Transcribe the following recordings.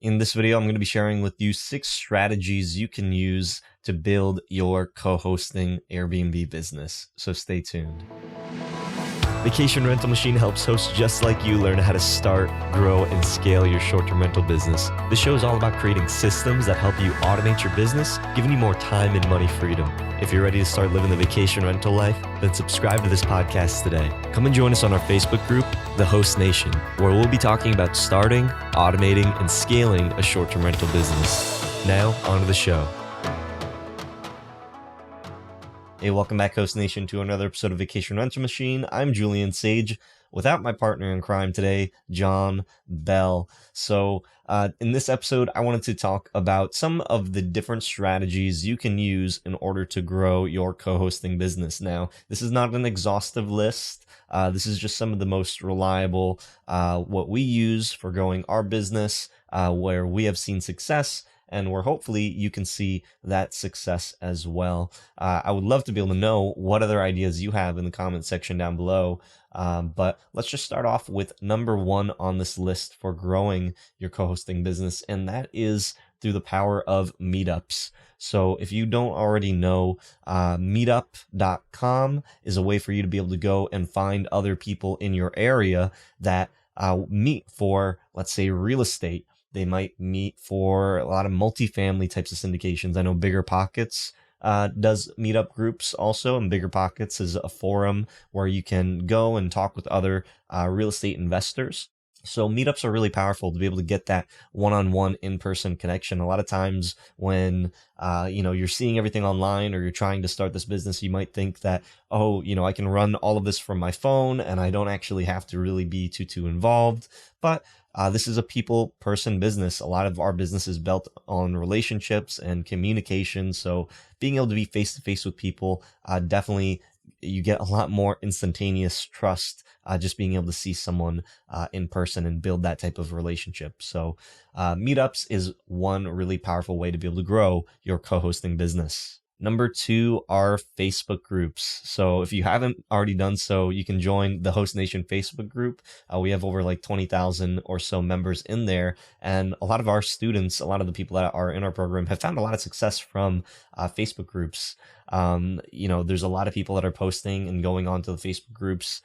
In this video, I'm going to be sharing with you 6 strategies you can use to build your co-hosting Airbnb business. So stay tuned. Vacation Rental Machine helps hosts just like you learn how to start, grow, and scale your short-term rental business. This show is all about creating systems that help you automate your business, giving you more time and money freedom. If you're ready to start living the vacation rental life, then subscribe to this podcast today. Come and join us on our Facebook group, The Host Nation, where we'll be talking about starting, automating, and scaling a short-term rental business. Now, on to the show. Hey, welcome back, Host Nation, to another episode of Vacation Rental Machine. I'm Julian Sage, without my partner in crime today, Jon Bell. So in this episode, I wanted to talk about some of the different strategies you can use in order to grow your co-hosting business. Now, this is not an exhaustive list. This is just some of the most reliable, what we use for growing our business, where we have seen success, and where hopefully you can see that success as well. I would love to be able to know what other ideas you have in the comment section down below. But let's just start off with number 1 on this list for growing your co-hosting business, and that is through the power of meetups. So if you don't already know, meetup.com is a way for you to be able to go and find other people in your area that meet for, let's say, real estate. They might meet for a lot of multifamily types of syndications. I know Bigger Pockets does meetup groups also, and Bigger Pockets is a forum where you can go and talk with other real estate investors. So meetups are really powerful to be able to get that one-on-one in-person connection. A lot of times when you're seeing everything online, or you're trying to start this business, you might think that, I can run all of this from my phone and I don't actually have to really be too involved. But this is a people-person business. A lot of our business is built on relationships and communication. So being able to be face-to-face with people, definitely you get a lot more instantaneous trust just being able to see someone in person and build that type of relationship. So meetups is one really powerful way to be able to grow your co-hosting business. Number 2 are Facebook groups. So if you haven't already done so, you can join the Host Nation Facebook group. We have over like 20,000 or so members in there. And a lot of our students, a lot of the people that are in our program have found a lot of success from Facebook groups. There's a lot of people that are posting and going onto the Facebook groups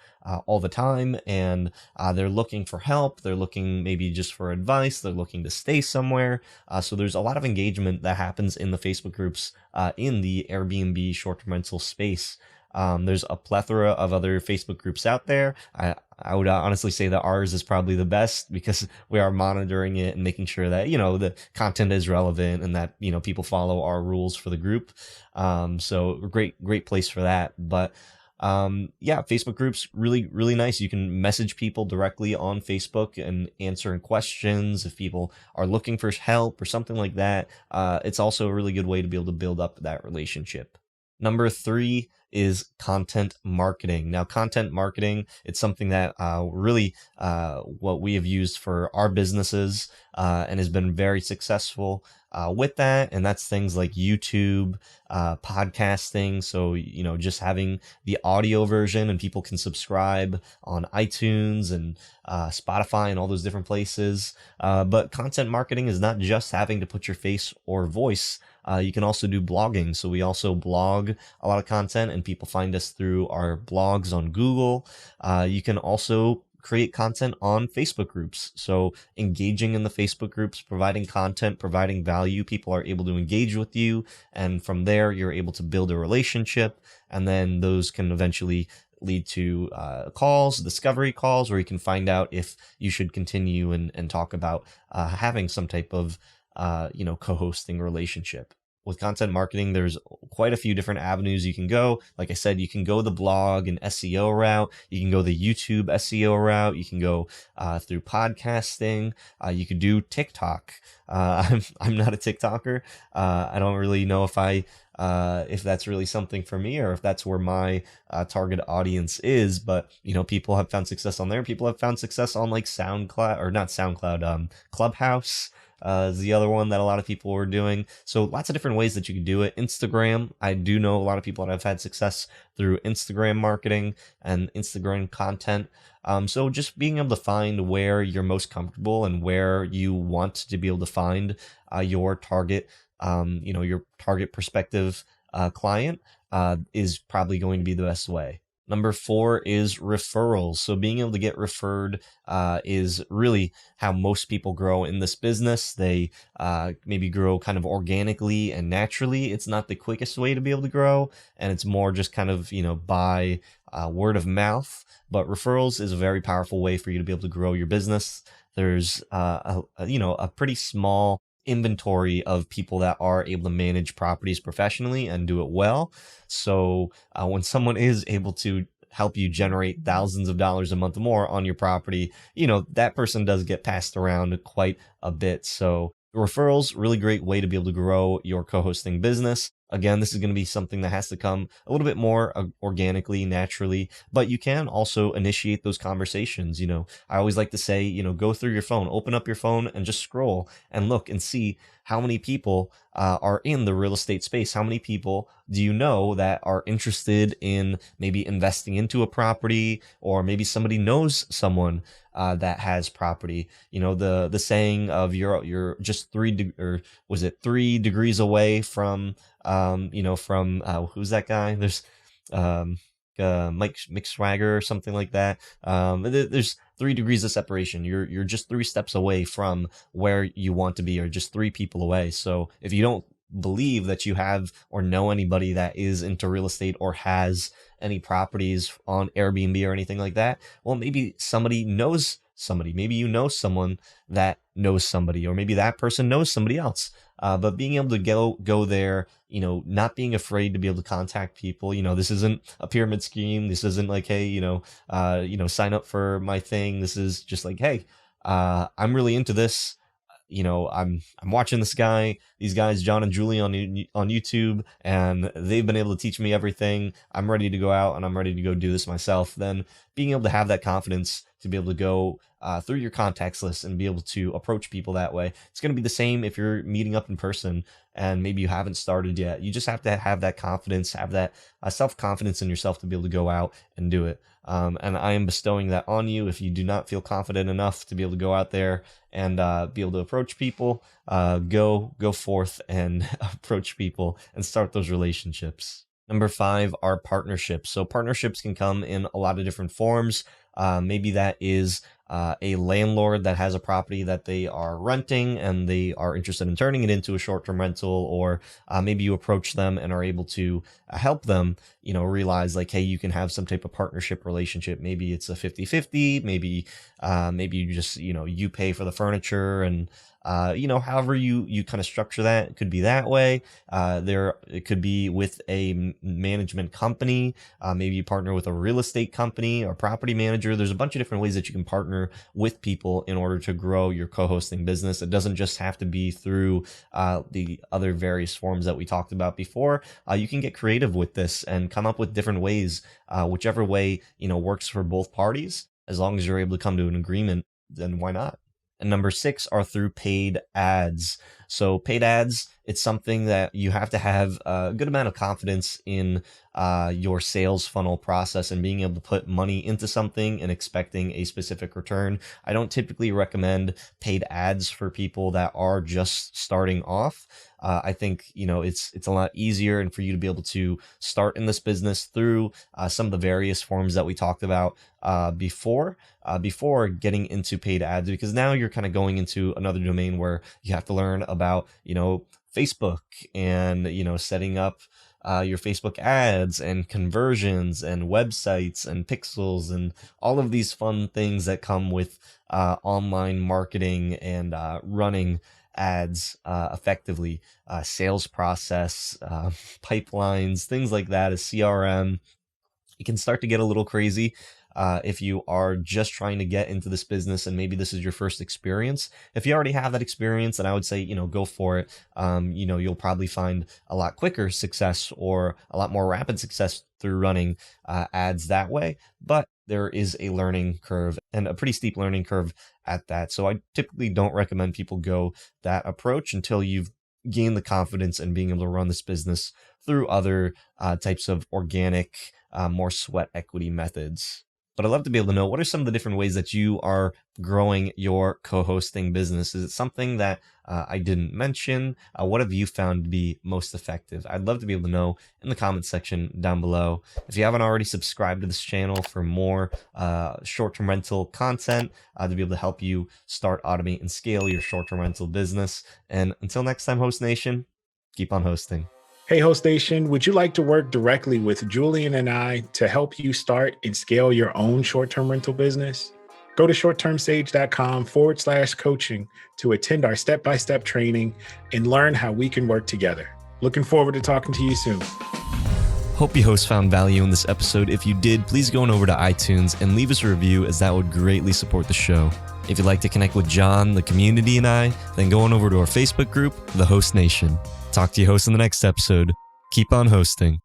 all the time, and they're looking for help. They're looking maybe just for advice. They're looking to stay somewhere. So there's a lot of engagement that happens in the Facebook groups in the Airbnb short-term rental space. There's a plethora of other Facebook groups out there. I would honestly say that ours is probably the best because we are monitoring it and making sure that, the content is relevant and that, people follow our rules for the group. So great place for that. But Facebook groups, really, really nice. You can message people directly on Facebook and answering questions if people are looking for help or something like that. It's also a really good way to be able to build up that relationship. Number 3 is content marketing. Now, content marketing, it's something that really what we have used for our businesses and has been very successful with that. And that's things like YouTube, podcasting. So, just having the audio version, and people can subscribe on iTunes and Spotify and all those different places. But content marketing is not just having to put your face or voice. You can also do blogging. So we also blog a lot of content, and people find us through our blogs on Google. You can also create content on Facebook groups. So engaging in the Facebook groups, providing content, providing value, people are able to engage with you. And from there, you're able to build a relationship. And then those can eventually lead to discovery calls, where you can find out if you should continue and talk about having some type of co-hosting relationship. With content marketing, there's quite a few different avenues you can go. Like I said, you can go the blog and SEO route. You can go the YouTube SEO route. You can go through podcasting. You could do TikTok. I'm not a TikToker. I don't really know if that's really something for me, or if that's where my target audience is. But people have found success on there. People have found success on like SoundCloud, or not SoundCloud, Clubhouse. is the other one that a lot of people are doing. So lots of different ways that you can do it. Instagram, I do know a lot of people that have had success through Instagram marketing and Instagram content. So just being able to find where you're most comfortable and where you want to be able to find your target, your target prospective client is probably going to be the best way. Number four is referrals. So being able to get referred is really how most people grow in this business. They maybe grow kind of organically and naturally. It's not the quickest way to be able to grow, and it's more just kind of, by word of mouth. But referrals is a very powerful way for you to be able to grow your business. There's a pretty small inventory of people that are able to manage properties professionally and do it well. So when someone is able to help you generate thousands of dollars a month more on your property, that person does get passed around quite a bit. So referrals, really great way to be able to grow your co-hosting business. Again, this is going to be something that has to come a little bit more organically, naturally, but you can also initiate those conversations. I always like to say, go through your phone, open up your phone and just scroll and look and see how many people are in the real estate space. How many people do you know that are interested in maybe investing into a property, or maybe somebody knows someone that has property? The saying of you're just or was it 3 degrees away from who's that guy? There's Mick Swagger or something like that. There's 3 degrees of separation. You're just 3 steps away from where you want to be, or just 3 people away. So if you don't believe that you have or know anybody that is into real estate or has any properties on Airbnb or anything like that, well, maybe somebody knows somebody. Maybe you know someone that knows somebody, or maybe that person knows somebody else. But being able to go there, not being afraid to be able to contact people. This isn't a pyramid scheme. This isn't like, hey, sign up for my thing. This is just like, hey, I'm really into this. I'm watching these guys, John and Julie on YouTube, and they've been able to teach me everything. I'm ready to go out and I'm ready to go do this myself. Then being able to have that confidence to be able to go through your contacts list and be able to approach people that way. It's going to be the same if you're meeting up in person and maybe you haven't started yet. You just have to have that confidence, have that self-confidence in yourself to be able to go out and do it. And I am bestowing that on you. If you do not feel confident enough to be able to go out there and be able to approach people, go forth and approach people and start those relationships. Number five are partnerships. So partnerships can come in a lot of different forms. Maybe that is a landlord that has a property that they are renting and they are interested in turning it into a short-term rental, or maybe you approach them and are able to help them, realize like, hey, you can have some type of partnership relationship. Maybe it's a 50-50, maybe you just, you pay for the furniture and however you kind of structure that. It could be that way. It could be with a management company. Maybe you partner with a real estate company or property manager. There's a bunch of different ways that you can partner with people in order to grow your co-hosting business. It doesn't just have to be through the other various forms that we talked about before. You can get creative with this and come up with different ways, whichever way, works for both parties. As long as you're able to come to an agreement, then why not? And number six are through paid ads. So paid ads, it's something that you have to have a good amount of confidence in your sales funnel process and being able to put money into something and expecting a specific return. I don't typically recommend paid ads for people that are just starting off. I think, it's a lot easier and for you to be able to start in this business through some of the various forms that we talked about before getting into paid ads, because now you're kind of going into another domain where you have to learn about, Facebook and, setting up your Facebook ads and conversions and websites and pixels and all of these fun things that come with online marketing and running ads effectively, sales process, pipelines, things like that, a CRM. It can start to get a little crazy if you are just trying to get into this business and maybe this is your first experience. If you already have that experience, then I would say, go for it. You'll probably find a lot quicker success or a lot more rapid success through running ads that way. But there is a learning curve. and a pretty steep learning curve at that. So I typically don't recommend people go that approach until you've gained the confidence in being able to run this business through other types of organic, more sweat equity methods. But I'd love to be able to know, what are some of the different ways that you are growing your co-hosting business? Is it something that I didn't mention? What have you found to be most effective? I'd love to be able to know in the comments section down below. If you haven't already subscribed to this channel for more short-term rental content to be able to help you start, automate, and scale your short-term rental business. And until next time, Host Nation, keep on hosting. Hey, Host Nation, would you like to work directly with Julian and I to help you start and scale your own short-term rental business? Go to shorttermsage.com/coaching to attend our step-by-step training and learn how we can work together. Looking forward to talking to you soon. Hope you hosts found value in this episode. If you did, please go on over to iTunes and leave us a review, as that would greatly support the show. If you'd like to connect with Jon, the community, and I, then go on over to our Facebook group, The Host Nation. Talk to you hosts in the next episode. Keep on hosting.